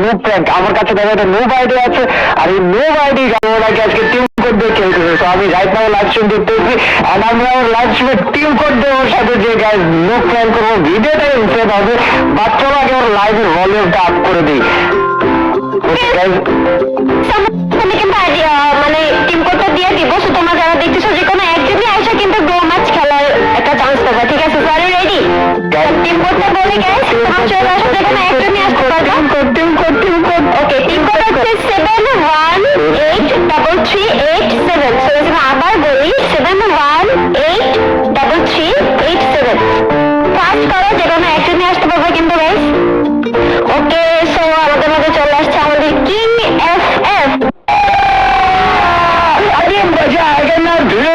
No prank. আমার কাছে দেখো একটা নো আইডি আছে, আর এই নো আইডি ওনাকে আজকে টিম কোড দিয়ে খেলতেছে। তো আমি রাইট নাও লাইভ স্ট্রিম দেখতেছি, এন্ড আমরা লাইভ স্ট্রিমে টিম কোড দিয়ে ওর সাথে যে গাইজ নো প্র্যাঙ্ক করবো, ভিডিওটা ইনসেট হবে। বাট চলো আগে ওর লাইভের ভলিউমটা আপ করে দিই। তুমি কিন্তু মানে টিম কোডটা দিয়ে দিব, সো তোমরা যারা দেখতেছো যে কোনো একজনই আইসা কিন্তু গো ম্যাচ খেলার একটা চান্স পাবে, ঠিক আছে? Sorry ready? টিম কোডটা বলে গাইস, তোমরা চলে আসো, যে কোনো একজনই আসতে পারবে। ওকে, টিম কোড হচ্ছে 71833887। সো আমি আবার বলি 71833887। ফাস্ট করো, যে কোনো একজনই আসতে পারবে কিন্তু গাইস। ওকে, সো আমাদের মধ্যে চলে আসছে আমাদের কিং এফএফ। अभी मजा आएगा ना भिड़ो।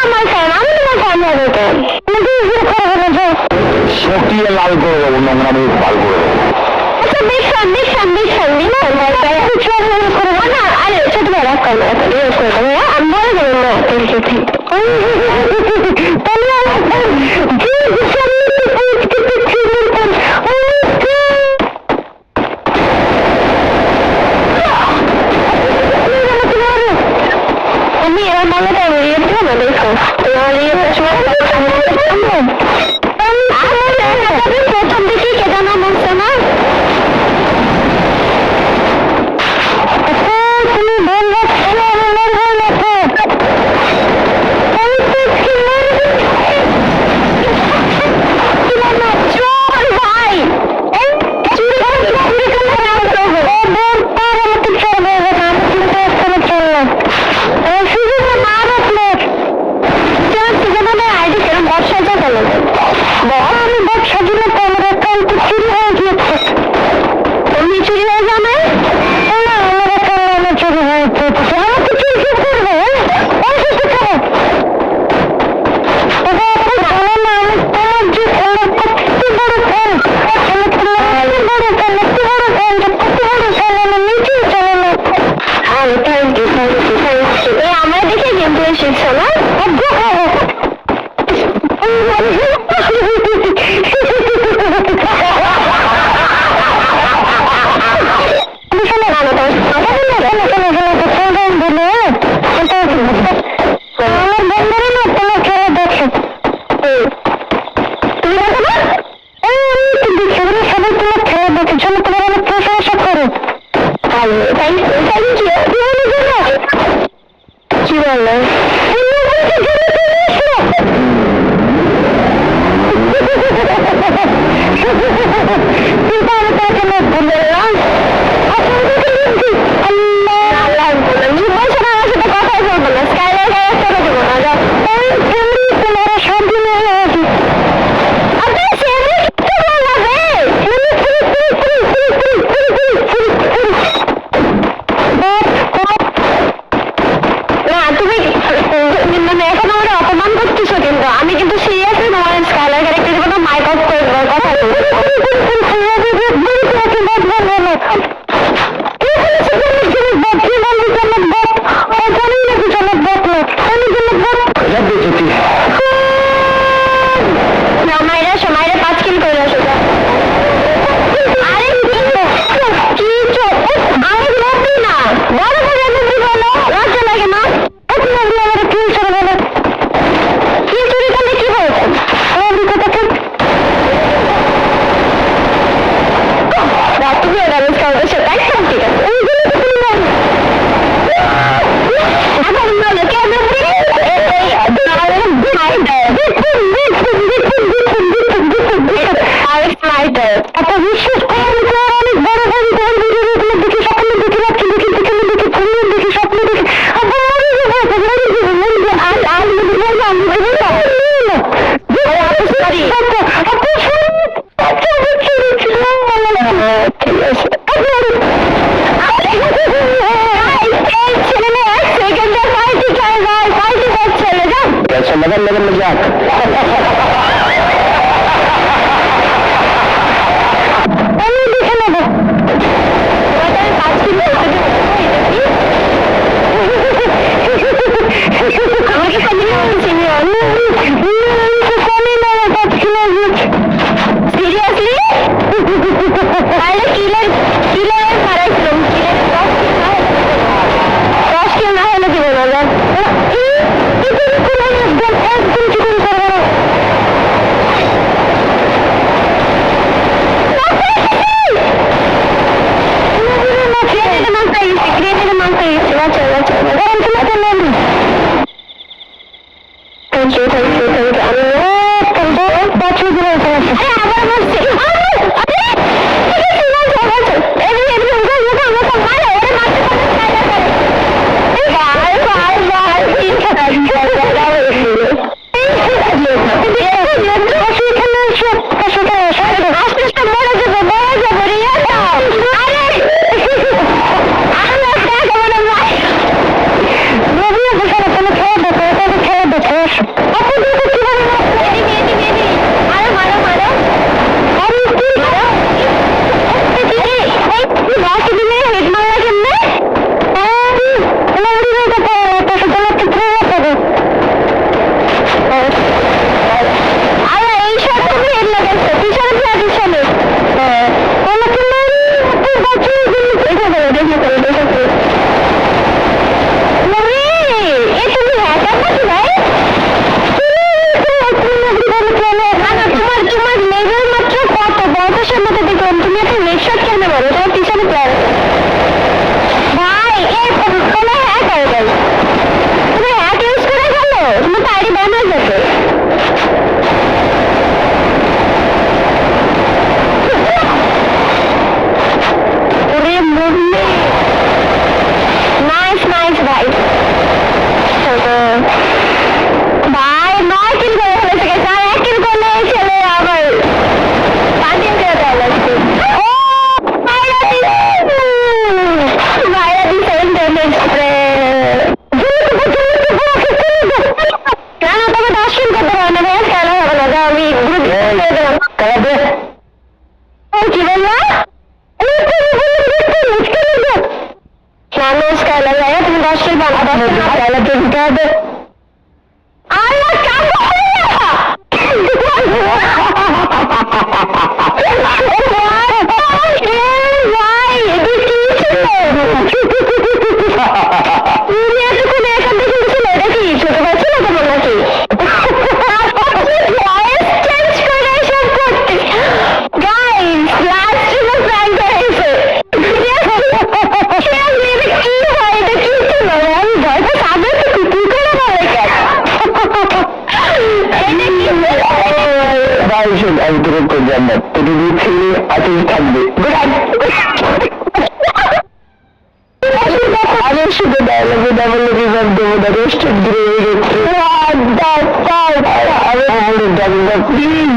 আমার ফ্যান, আমি তোমার ফ্যান হবে কেন? সকিয়ে লাল করে দেবো, নোংরামি লাল করে দেবো। আচ্ছা বেশ ফ্যান, বেশ ফ্যান, বেশ ফ্যান, দিন না না, আরে ছোট ভাই রাখ করো, ইউজ করে দেবো, আমি বলে দেবো না আমি এবার বলে তো আমি রিয়েল না দেখো প্রথম দিকে কে জানা বলছে না তুমি বললো আমরা দেখে গেম প্লে শিখছো না কি বললো মানে এখন আমরা অপমান করতেছো কিন্তু আমি কিন্তু সিরিয়াসলি তোমার স্কাইলার ক্যারেক্টার কোনো মাইক অফ করে দেওয়ার কথা মায়েরা 5 কিল করে আসো আরে কি আমি বলবি না বড় করে বলো লজ্জা লাগে না একটা বিশ্বাস অনেক বড় দেখি স্বপ্ন দেখি রাখছি দেখি স্বপ্ন দেখি মানুষ আপু দেখো কিভাবে মেহেদি মেহেদি মেহেদি মারো মারো মারো আরে কি মারো এই দিদি এই কি বাকি দিলে হেড মারা কেমনে লড়ি রে তো তো সবলা চিত্র হবে আরে এই শট তুমি হেড লাগাইছো পিছনে পিছনে বলো তুমি তুই বাঁচি দিলি দেখো দেখো দেখো লড়ি এ তুমি হ্যাকার নাকি ভাই তোমার লেভেল মাত্র কত বয়সের মধ্যে দেখলাম তুমি একটা রেড শট কেন বলো তোমার পিছনে প্লেয়ার ভাই এ কোনো হ্যাক হয়ে গেল তুমি হ্যাক ইউজ করে গেলো তুমি তো আইডি ব্যান হয়ে যাবে ওরে মুভলি নাইস নাইস ভাই ভাই 9 কিল করে ফেলেছে গেছে আর 1 কিল করলে ছেলে আবার পাঁচিল করে দেওয়া লাগছে ও ভাইরা দি 7 ড্যামেজ রে কেন তবে 10 কিল করতে পারো না ভাই কেন হবে না যাও আমি গ্রুপ করে দিলাম কালাবে ও কি বললা নমস্কার ভাইয়া তুমি 10 কিল পাবা 10 কিল কালাবে দিতে হবে আল্লাহ কাম আমি তোকে করলাম না তোকে দিচ্ছি আজকে থাকবে আমি শুধু ডায়লগে ডাবল রিজার্ভ দেবো না রেস্টেড দিয়ে গেছি আমি প্লিজ